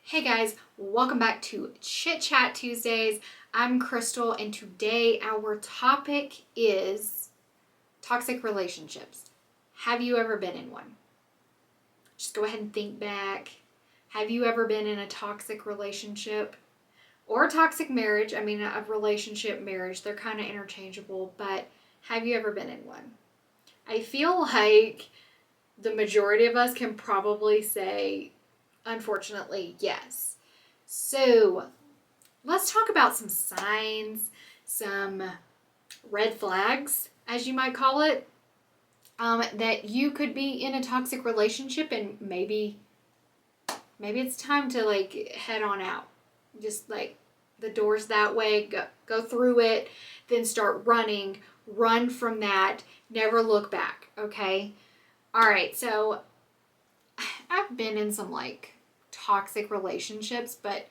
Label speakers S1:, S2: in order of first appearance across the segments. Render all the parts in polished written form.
S1: Hey guys, welcome back to Chit Chat Tuesdays. I'm Krystal, and today our topic is toxic relationships. Have you ever been in one? Just go ahead and think back. Have you ever been in a toxic relationship or a toxic marriage? I mean, a relationship, marriage, they're kind of interchangeable, but have you ever been in one? I feel like the majority of us can probably say, unfortunately, yes. So let's talk about some signs, some red flags, as you might call it, that you could be in a toxic relationship, and maybe it's time to head on out. Just like the door's that way, go through it, then start running, run from that, never look back, okay? All right, so I've been in some toxic relationships, but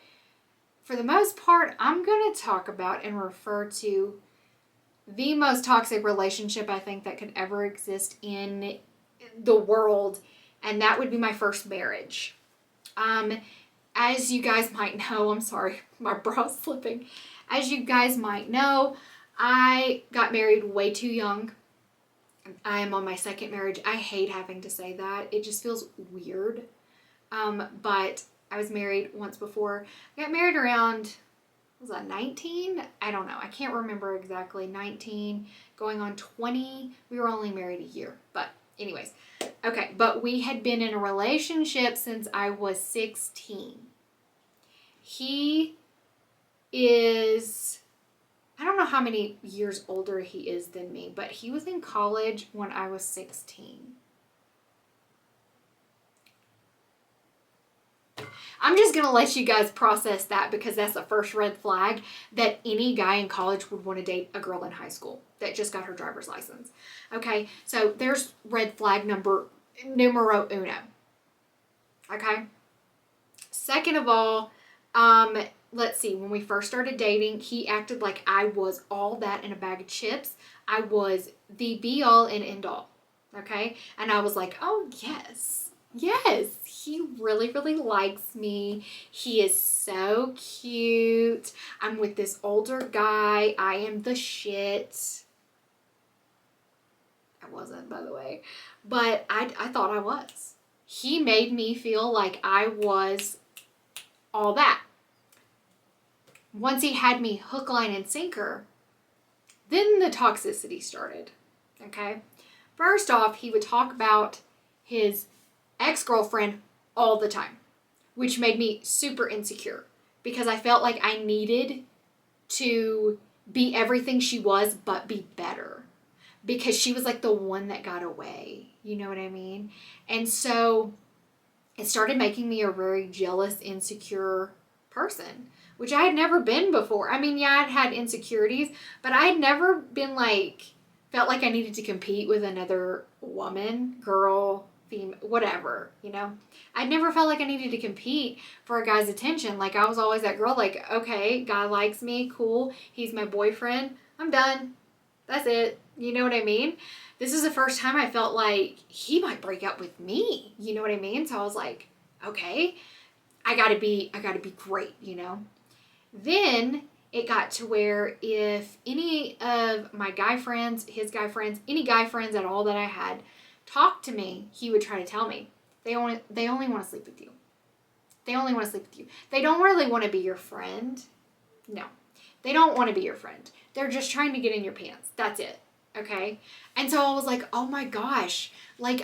S1: for the most part, I'm going to talk about and refer to the most toxic relationship I think that could ever exist in the world, and that would be my first marriage. As you guys might know, I'm sorry, my braw's slipping. As you guys might know, I got married way too young. I am on my second marriage. I hate having to say that. It just feels weird. But I was married once before. I got married around, was that 19? I don't know. I can't remember exactly. 19, going on 20. We were only married a year. But anyways. Okay. But we had been in a relationship since I was 16. He is, I don't know how many years older he is than me, but he was in college when I was 16. I'm just going to let you guys process that, because that's the first red flag that any guy in college would want to date a girl in high school that just got her driver's license. Okay, so there's red flag numero uno. Okay? Second of all, let's see, when we first started dating, he acted like I was all that in a bag of chips. I was the be all and end all. Okay? And I was like, oh, yes, he really, really likes me. He is so cute. I'm with this older guy. I am the shit. I wasn't, by the way. But I thought I was. He made me feel like I was all that. Once he had me hook, line, and sinker, then the toxicity started. Okay? First off, he would talk about his ex-girlfriend all the time, which made me super insecure because I felt like I needed to be everything she was but be better, because she was like the one that got away. You know what I mean? And so it started making me a very jealous, insecure person, which I had never been before. I mean, yeah, I'd had insecurities, but I had never been felt like I needed to compete with another woman, girl, female, whatever, you know? I'd never felt like I needed to compete for a guy's attention. I was always that girl, okay, guy likes me, cool, he's my boyfriend, I'm done. That's it. You know what I mean? This is the first time I felt like he might break up with me. You know what I mean? So I was like, okay, I gotta be great, you know? Then it got to where if any of my guy friends, his guy friends, any guy friends at all that I had talked to me, he would try to tell me they only want to sleep with you. They only want to sleep with you. They don't really want to be your friend. No, they don't want to be your friend. They're just trying to get in your pants. That's it. Okay? And so I was like, oh my gosh, this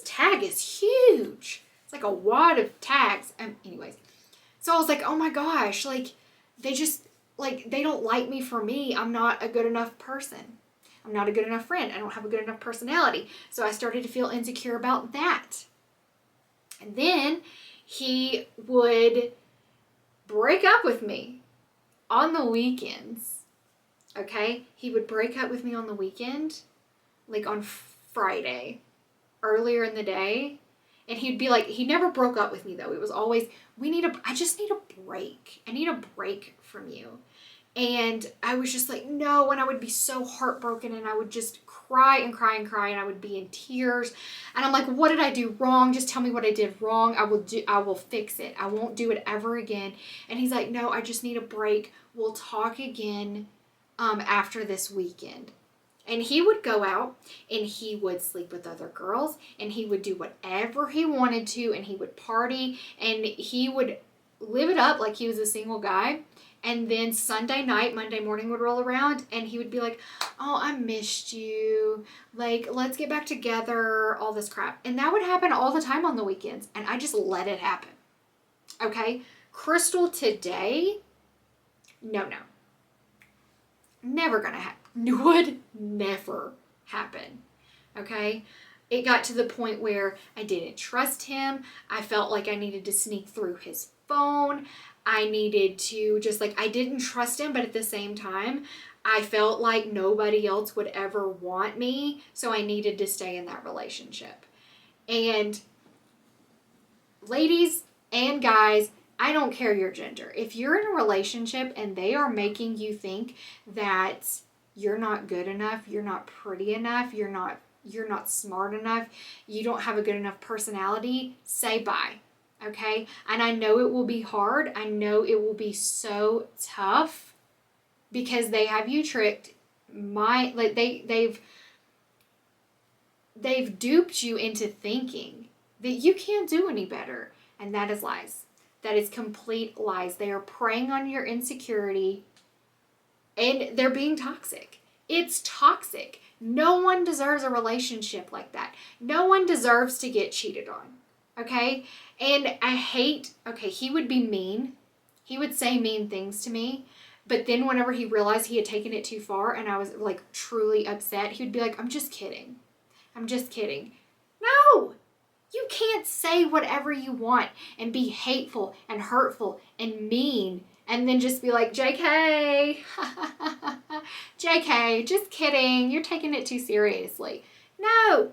S1: tag is huge. It's like a wad of tags. Anyways, so I was like, oh my gosh, they just, they don't like me for me. I'm not a good enough person. I'm not a good enough friend. I don't have a good enough personality. So I started to feel insecure about that. And then he would break up with me on the weekends. Okay? He would break up with me on the weekend, on Friday, earlier in the day. And he'd be like, he never broke up with me though. It was always, I just need a break. I need a break from you. And I was just like, no. And I would be so heartbroken, and I would just cry and cry and cry, and I would be in tears. And I'm like, what did I do wrong? Just tell me what I did wrong. I will fix it. I won't do it ever again. And he's like, no, I just need a break. We'll talk again after this weekend. And he would go out and he would sleep with other girls, and he would do whatever he wanted to, and he would party, and he would live it up like he was a single guy. And then Sunday night, Monday morning would roll around, and he would be like, oh, I missed you. Like, let's get back together, all this crap. And that would happen all the time on the weekends, and I just let it happen. Okay? Krystal today, no. Never gonna happen. Would never happen. Okay? It got to the point where I didn't trust him. I felt like I needed to sneak through his phone. I needed to just I didn't trust him, but at the same time, I felt like nobody else would ever want me. So I needed to stay in that relationship. And ladies and guys, I don't care your gender. If you're in a relationship and they are making you think that you're not good enough, you're not pretty enough, you're not smart enough, you don't have a good enough personality, say bye. Okay? And I know it will be hard. I know it will be so tough because they have you tricked. They've duped you into thinking that you can't do any better. And that is lies. That is complete lies. They are preying on your insecurity, and they're being toxic. It's toxic. No one deserves a relationship like that. No one deserves to get cheated on. Okay? And I hate, he would be mean. He would say mean things to me. But then whenever he realized he had taken it too far and I was truly upset, he would be like, I'm just kidding. I'm just kidding. No! You can't say whatever you want and be hateful and hurtful and mean and then just be like, JK, JK, just kidding. You're taking it too seriously. No,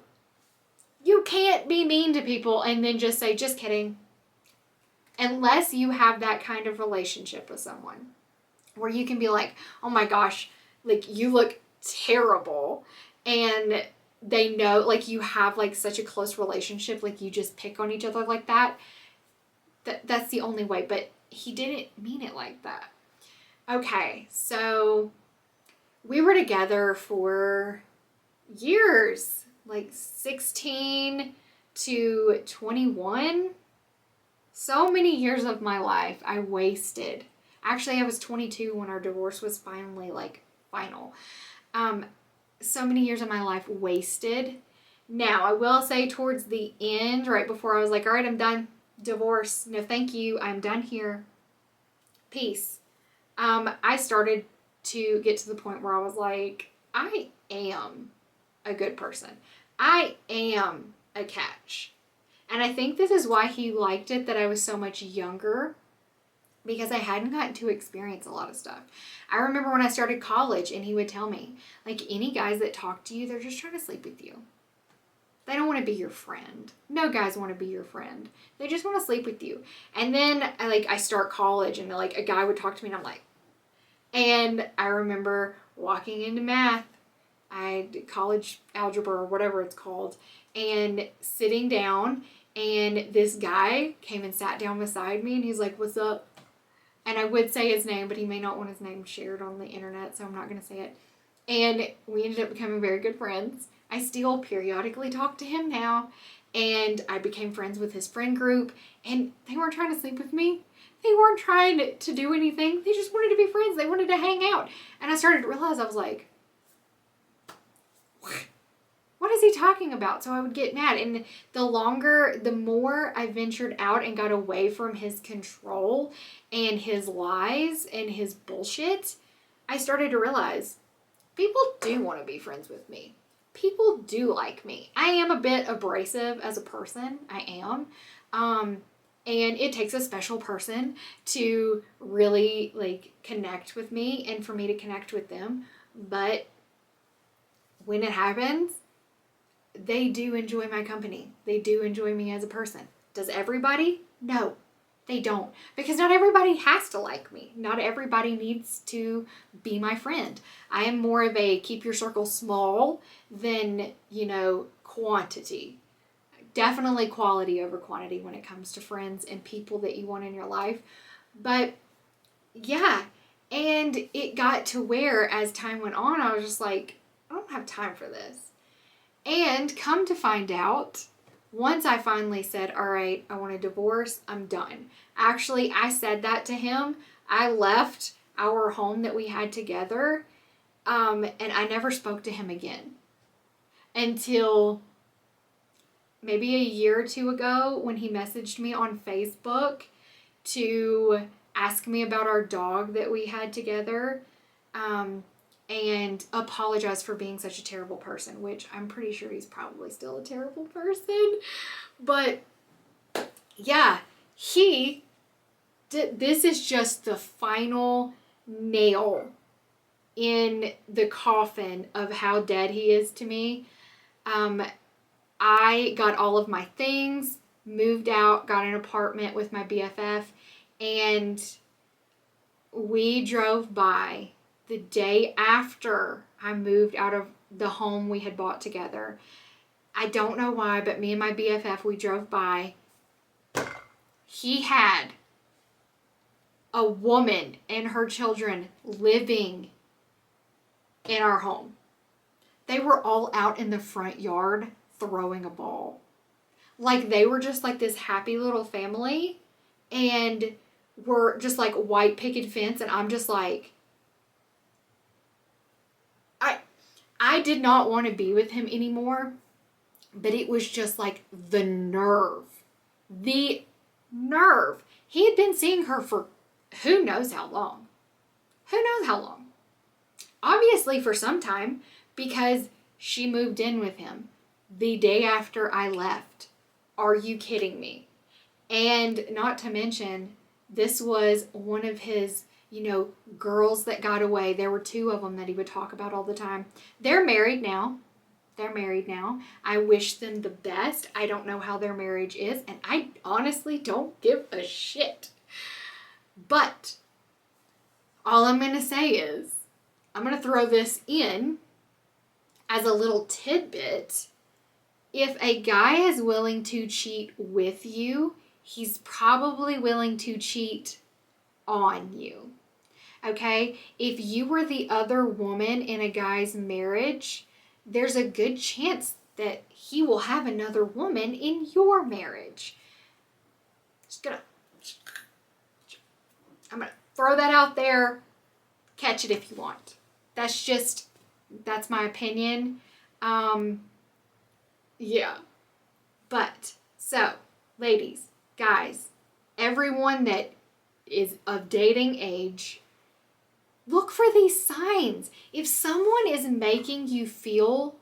S1: you can't be mean to people and then just say, just kidding. Unless you have that kind of relationship with someone where you can be like, oh my gosh, you look terrible. And they know, you have, such a close relationship, you just pick on each other like that. That's the only way. But he didn't mean it like that. Okay, so we were together for years, 16 to 21. So many years of my life I wasted. Actually, I was 22 when our divorce was finally, final. So many years of my life wasted. Now, I will say towards the end, right before I was like, all right, I'm done. Divorce. No, thank you. I'm done here. Peace. I started to get to the point where I was like, I am a good person. I am a catch. And I think this is why he liked it that I was so much younger, because I hadn't gotten to experience a lot of stuff. I remember when I started college and he would tell me, any guys that talk to you, they're just trying to sleep with you. They don't want to be your friend. No guys want to be your friend. They just want to sleep with you. And then I start college and a guy would talk to me and I'm like, and I remember walking into math, I did college algebra or whatever it's called, and sitting down, and this guy came and sat down beside me and he's like, what's up? And I would say his name, but he may not want his name shared on the internet, so I'm not going to say it. And we ended up becoming very good friends. I still periodically talk to him now, and I became friends with his friend group, and they weren't trying to sleep with me. They weren't trying to do anything. They just wanted to be friends. They wanted to hang out. And I started to realize, I was like, what is he talking about? So I would get mad. And the more I ventured out and got away from his control and his lies and his bullshit, I started to realize people do want to be friends with me. People do like me. I am a bit abrasive as a person. I am. And it takes a special person to really connect with me and for me to connect with them. But when it happens, they do enjoy my company. They do enjoy me as a person. Does everybody? No. They don't. Because not everybody has to like me. Not everybody needs to be my friend. I am more of a keep your circle small than, quantity. Definitely quality over quantity when it comes to friends and people that you want in your life. But yeah, and it got to where as time went on, I was just like, I don't have time for this. And come to find out, once I finally said, all right, I want a divorce, I'm done. Actually, I said that to him. I left our home that we had together, and I never spoke to him again until maybe a year or two ago when he messaged me on Facebook to ask me about our dog that we had together, and apologize for being such a terrible person, which I'm pretty sure he's probably still a terrible person. But yeah, this is just the final nail in the coffin of how dead he is to me. I got all of my things, moved out, got an apartment with my BFF, and we drove by the day after I moved out of the home we had bought together. I don't know why, but me and my BFF, we drove by. He had a woman and her children living in our home. They were all out in the front yard throwing a ball. Like they were just like this happy little family, and were just like white picket fence, and I'm just like, I did not want to be with him anymore, but it was just like the nerve. The nerve. He had been seeing her for who knows how long. Who knows how long. Obviously for some time, because she moved in with him the day after I left. Are you kidding me? And not to mention, this was one of his, girls that got away. There were two of them that he would talk about all the time. They're married now. I wish them the best. I don't know how their marriage is, and I honestly don't give a shit. But all I'm going to say is, I'm going to throw this in as a little tidbit. If a guy is willing to cheat with you, he's probably willing to cheat on you. Okay? If you were the other woman in a guy's marriage, there's a good chance that he will have another woman in your marriage. I'm gonna throw that out there. Catch it if you want. That's my opinion. Yeah. But, so, ladies, guys, everyone that is of dating age, look for these signs. If someone is making you feel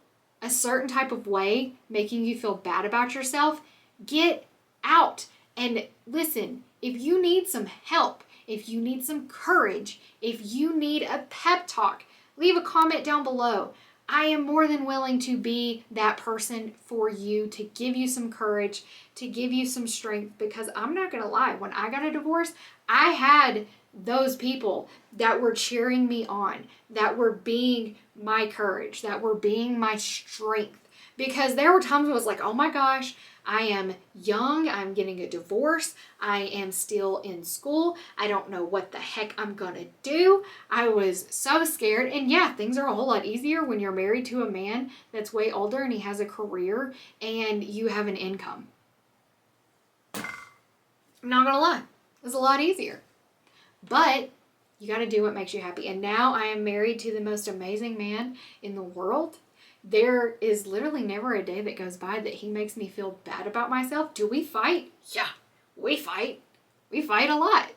S1: a certain type of way, making you feel bad about yourself, get out. And listen, if you need some help, if you need some courage, if you need a pep talk, leave a comment down below. I am more than willing to be that person for you, to give you some courage, to give you some strength, because I'm not going to lie. When I got a divorce, I had those people that were cheering me on, that were being my courage, that were being my strength. Because there were times when I was like, oh my gosh, I am young, I'm getting a divorce, I am still in school, I don't know what the heck I'm gonna do. I was so scared. And yeah, things are a whole lot easier when you're married to a man that's way older and he has a career and you have an income. I'm not gonna lie, it's a lot easier. But you gotta do what makes you happy. And now I am married to the most amazing man in the world. There is literally never a day that goes by that he makes me feel bad about myself. Do we fight? Yeah, we fight. We fight a lot.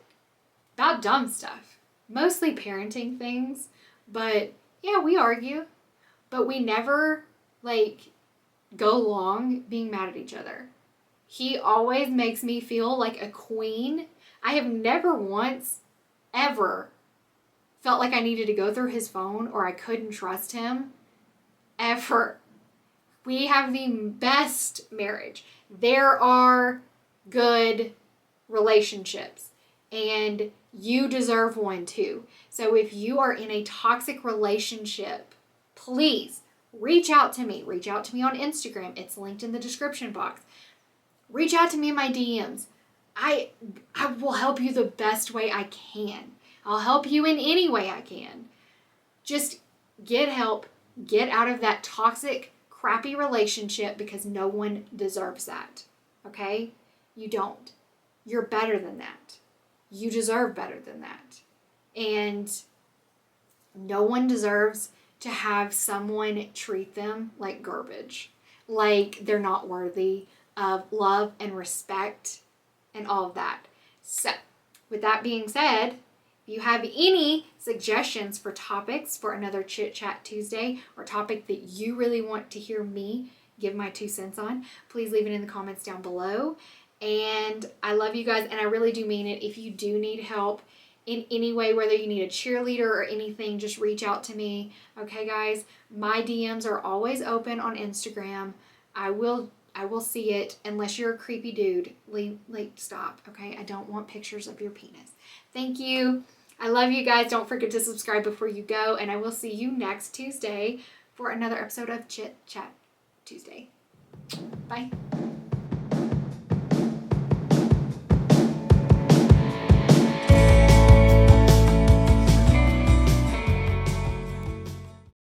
S1: About dumb stuff. Mostly parenting things. But yeah, we argue. But we never, go long being mad at each other. He always makes me feel like a queen. I have never once, ever, felt like I needed to go through his phone or I couldn't trust him. Ever. We have the best marriage. There are good, relationships, and you deserve one too. So if you are in a toxic relationship, please reach out to me. Reach out to me on Instagram. It's linked in the description box. Reach out to me in my DMs. I will help you the best way I can. I'll help you in any way I can. Just get help. Get out of that toxic, crappy relationship, because no one deserves that. Okay? You don't. You're better than that. You deserve better than that. And no one deserves to have someone treat them like garbage, like they're not worthy of love and respect and all of that. So, with that being said, if you have any suggestions for topics for another Chit Chat Tuesday, or topic that you really want to hear me give my 2 cents on, please leave it in the comments down below. And I love you guys, and I really do mean it. If you do need help in any way, whether you need a cheerleader or anything, just reach out to me. Okay, guys? My DMs are always open on Instagram. I will see it, unless you're a creepy dude. Stop, okay? I don't want pictures of your penis. Thank you. I love you guys. Don't forget to subscribe before you go, and I will see you next Tuesday for another episode of Chit Chat Tuesday. Bye.